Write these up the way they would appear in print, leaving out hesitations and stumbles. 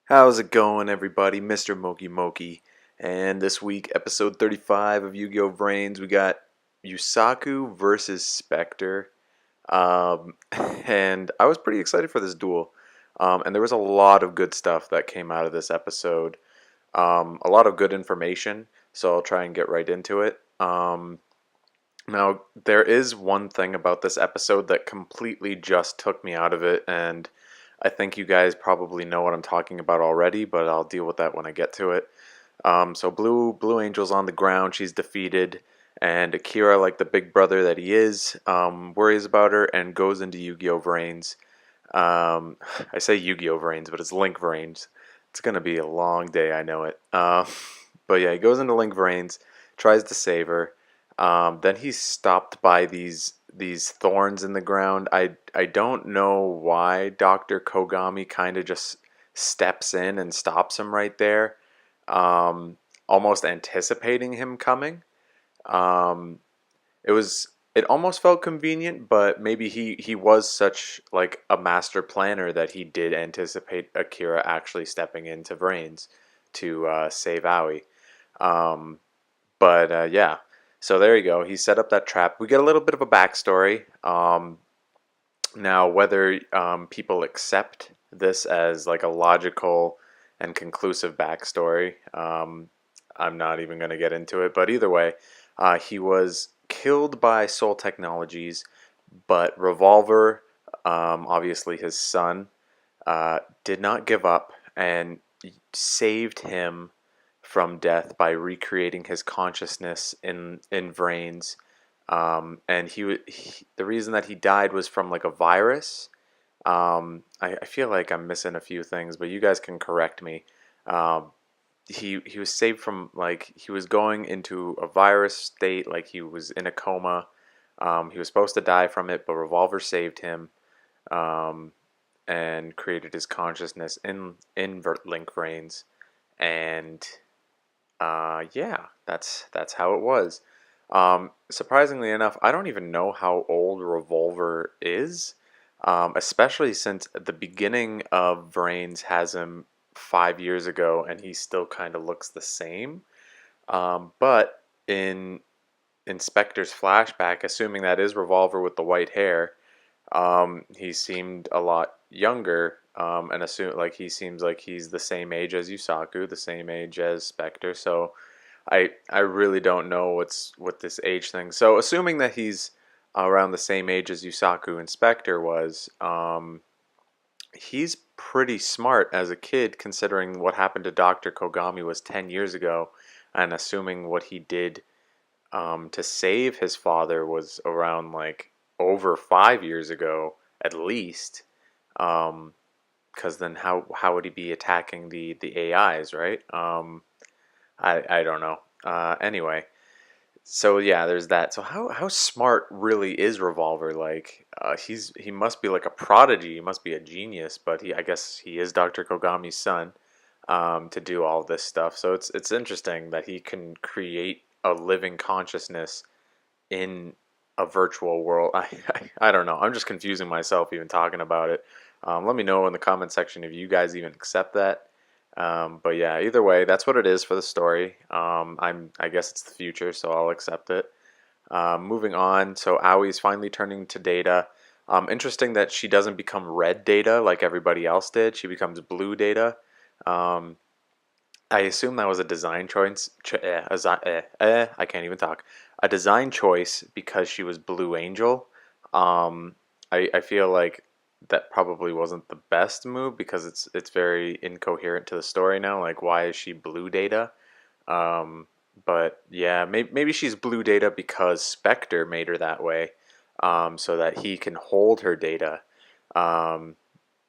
How's it going, everybody? Mr. Moki Moki. And this week, episode 35 of Yu-Gi-Oh! VRAINS, we got Yusaku versus Spectre. Um, and I was pretty excited for this duel. And there was a lot of good stuff that came out of this episode. A lot of good information, so I'll try and get right into it. Now, there is one thing about this episode that completely just took me out of it, and I think you guys probably know what I'm talking about already, but I'll deal with that when I get to it. So Blue Angel's on the ground, she's defeated, and Akira, like the big brother that he is, worries about her and goes into Yu-Gi-Oh! VRAINS. I say Yu-Gi-Oh! VRAINS, but it's Link VRAINS. It's gonna be a long day, I know it. But yeah, he goes into Link VRAINS, tries to save her. Then he's stopped by these thorns in the ground. I don't know why Dr. Kogami kind of just steps in and stops him right there, um, almost anticipating him coming. Um, it almost felt convenient, but maybe he was such like a master planner that he did anticipate Akira actually stepping into Vrains to save Aoi. Um, but yeah, so there you go. He set up that trap. We get a little bit of a backstory. Now, whether people accept this as like a logical and conclusive backstory, I'm not even going to get into it. But either way, he was killed by Soul Technologies, but Revolver, obviously his son, did not give up and saved him from death by recreating his consciousness in Vrains. And the reason that he died was from like a virus. I feel like I'm missing a few things, but you guys can correct me. Um, he was saved from like he was going into a virus state, like he was in a coma. He was supposed to die from it, but Revolver saved him, um, and created his consciousness in Link Vrains, and yeah, that's how it was. Surprisingly enough, I don't even know how old Revolver is, especially since the beginning of Vrains has him 5 years ago, and he still kind of looks the same. But in Inspector's flashback, assuming that is Revolver with the white hair, he seemed a lot younger, and assume like he seems like he's the same age as Yusaku, the same age as Spectre. So I really don't know what this age thing. So assuming that he's around the same age as Yusaku and Spectre was, he's pretty smart as a kid considering what happened to Dr. Kogami was 10 years ago, and assuming what he did to save his father was around like over 5 years ago at least. Because then how would he be attacking the AIs, right? I don't know. Anyway, so yeah, there's that. So how smart really is Revolver? Like, he must be like a prodigy. He must be a genius. But I guess he is Dr. Kogami's son, to do all this stuff. So it's interesting that he can create a living consciousness in a virtual world. I don't know. I'm just confusing myself even talking about it. Let me know in the comment section if you guys even accept that. But yeah, either way, that's what it is for the story. I guess it's the future, so I'll accept it. Moving on, so Aui's finally turning to Data. Interesting that she doesn't become red Data like everybody else did. She becomes blue Data. Um, I assume that was a design choice. I can't even talk. A design choice because she was Blue Angel. Um, I feel like that probably wasn't the best move because it's very incoherent to the story now. Like, why is she Blue Data? Um, but yeah, maybe she's Blue Data because Spectre made her that way, so that he can hold her data. Um,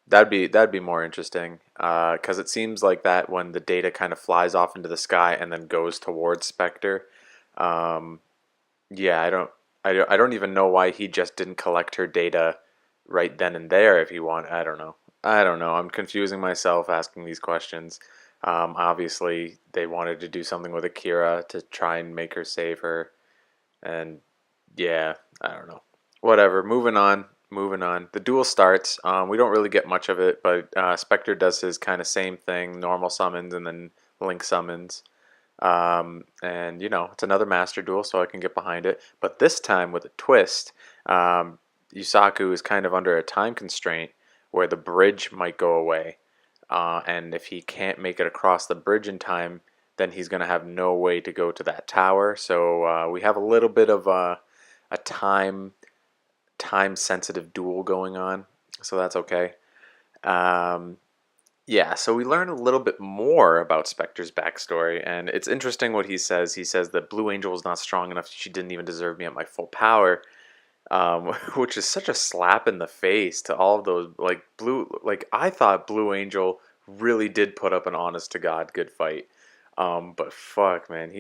that'd be more interesting, because it seems like that when the data kind of flies off into the sky and then goes towards Spectre. Um, yeah, I don't even know why he just didn't collect her data right then and there if he want. I don't know. I'm confusing myself asking these questions. Obviously, they wanted to do something with Akira to try and make her save her, and yeah, I don't know. Whatever. Moving on. moving on. The duel starts. We don't really get much of it, but Spectre does his kind of same thing, normal summons and then Link summons. And it's another master duel, so I can get behind it. But this time with a twist, Yusaku is kind of under a time constraint where the bridge might go away. And if he can't make it across the bridge in time, then he's going to have no way to go to that tower. So we have a little bit of a time sensitive duel going on. So that's okay. Um, yeah, so we learn a little bit more about Spectre's backstory, and it's interesting what he says. He says that Blue Angel was not strong enough; she didn't even deserve me at my full power, which is such a slap in the face to all of those Like I thought Blue Angel really did put up an honest to God good fight, but fuck, man,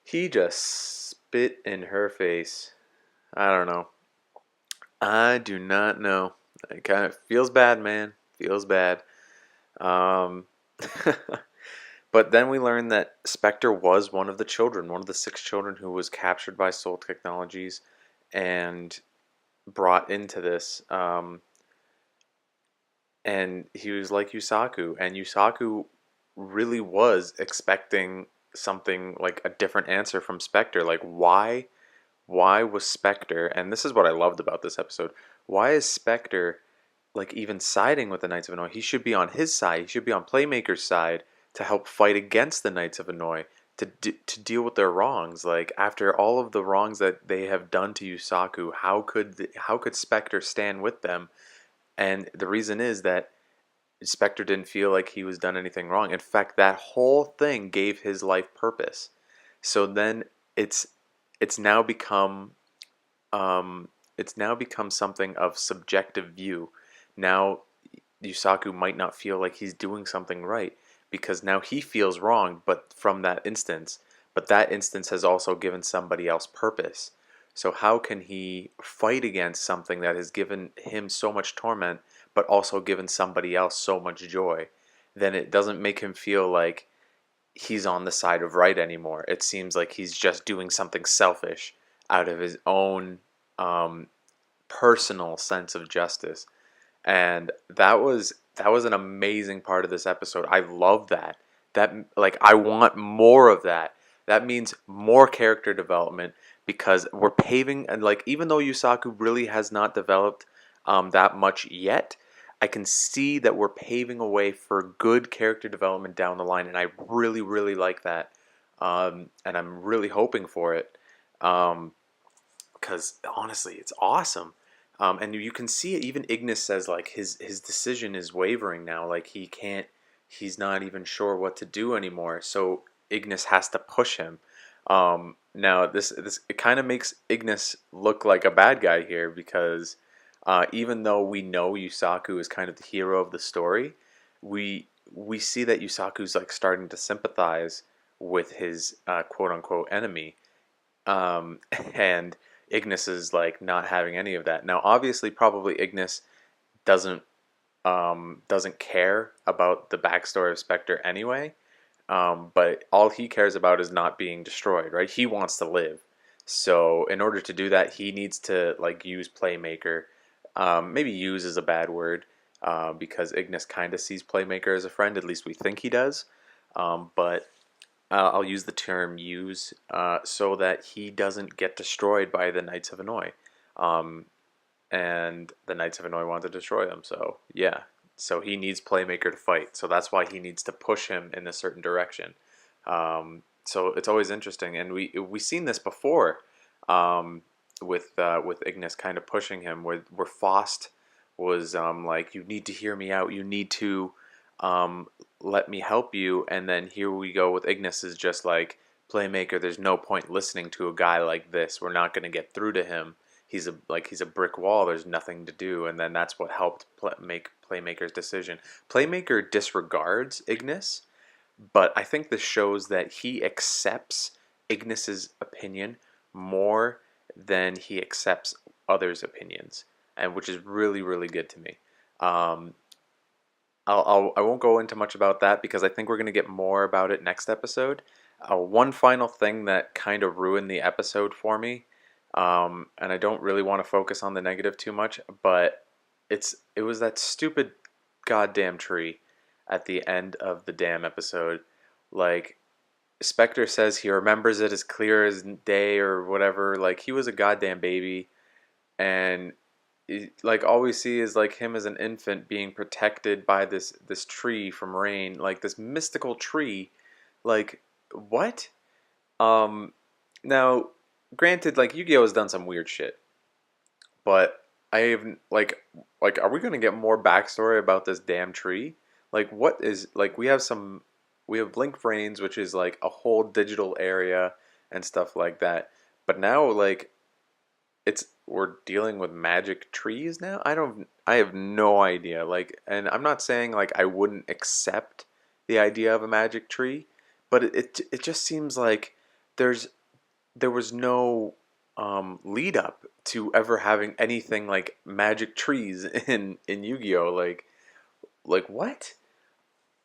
he just spit in her face. I don't know. I do not know. It kind of feels bad, man. Feels bad. Um, but then we learned that Spectre was one of the children, one of the 6 children who was captured by Soul Technologies and brought into this. And he was like Yusaku, and Yusaku really was expecting something like a different answer from Spectre. Like, why was Spectre, and this is what I loved about this episode, why is Spectre like even siding with the Knights of Hanoi? He should be on his side. He should be on Playmaker's side to help fight against the Knights of Hanoi to deal with their wrongs. Like after all of the wrongs that they have done to Yusaku, how could Spectre stand with them? And the reason is that Spectre didn't feel like he was done anything wrong. In fact, that whole thing gave his life purpose. So then it's it's now become um, it's now become something of subjective view. Now Yusaku might not feel like he's doing something right because now he feels wrong, but that instance has also given somebody else purpose. So how can he fight against something that has given him so much torment, but also given somebody else so much joy? Then it doesn't make him feel like he's on the side of right anymore. It seems like he's just doing something selfish out of his own um, personal sense of justice. And that was an amazing part of this episode. I love that. That like I want more of that. That means more character development because we're paving, and like even though Yusaku really has not developed that much yet, I can see that we're paving a way for good character development down the line, and I really really like that. And I'm really hoping for it. Um, because honestly, it's awesome. And you can see it. Even Ignis says like his decision is wavering now. Like he's not even sure what to do anymore. So Ignis has to push him. Now this it kind of makes Ignis look like a bad guy here because even though we know Yusaku is kind of the hero of the story, we see that Yusaku's like starting to sympathize with his quote unquote enemy, and Ignis is like not having any of that. Now, obviously, probably Ignis doesn't doesn't care about the backstory of Spectre anyway. But all he cares about is not being destroyed, right? He wants to live. So in order to do that, he needs to like use Playmaker. Maybe use is a bad word because Ignis kind of sees Playmaker as a friend. At least we think he does. But I'll use the term use so that he doesn't get destroyed by the Knights of Hanoi. Um, and the Knights of Hanoi want to destroy him. So, yeah. So he needs Playmaker to fight. So that's why he needs to push him in a certain direction. So it's always interesting. And we've seen this before with Ignis kind of pushing him, where Faust was like, you need to hear me out. You need to um, let me help you. And then here we go with Ignis is just like, Playmaker, there's no point listening to a guy like this. We're not going to get through to him. He's a brick wall. There's nothing to do. And then that's what helped make Playmaker's decision. Playmaker disregards Ignis, but I think this shows that he accepts Ignis's opinion more than he accepts others' opinions, and which is really really good to me. Um, I won't go into much about that because I think we're going to get more about it next episode. One final thing that kind of ruined the episode for me And I don't really want to focus on the negative too much, but it was that stupid goddamn tree at the end of the damn episode. Like, Spectre says he remembers it as clear as day or whatever. Like, he was a goddamn baby, and like all we see is like him as an infant being protected by this tree from rain, like this mystical tree. Like, what? Um, Now, granted, like Yu-Gi-Oh has done some weird shit, but I have like, are we gonna get more backstory about this damn tree? Like, what is like we have Blink Brains, which is like a whole digital area and stuff like that. But now, like, it's we're dealing with magic trees now. I have no idea. Like, and I'm not saying like I wouldn't accept the idea of a magic tree, but it just seems like there's there was no lead up to ever having anything like magic trees in Yu-Gi-Oh. Like what?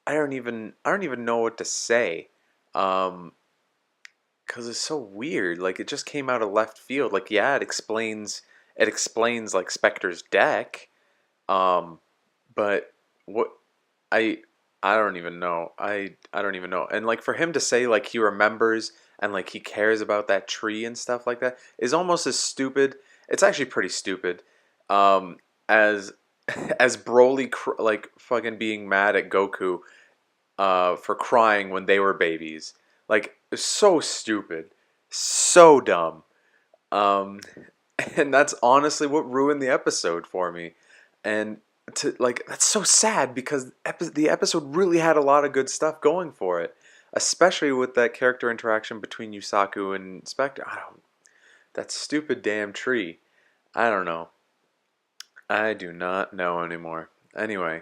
I don't even know what to say. Um, because it's so weird. Like, it just came out of left field. Like, yeah, it explains like Spectre's deck. Um, but what I I don't even know. I don't even know. And like for him to say like he remembers and like he cares about that tree and stuff like that is almost as stupid. It's actually pretty stupid. As as Broly like fucking being mad at Goku for crying when they were babies. Like, it's so stupid, so dumb. Um, and that's honestly what ruined the episode for me. And to like, that's so sad because the episode really had a lot of good stuff going for it, especially with that character interaction between Yusaku and Spectre. I don't. That stupid damn tree. I don't know. I do not know anymore. Anyway,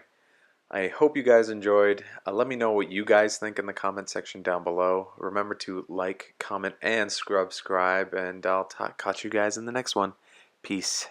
I hope you guys enjoyed. Let me know what you guys think in the comment section down below. Remember to like, comment, and scrub scribe, and I'll catch you guys in the next one. Peace.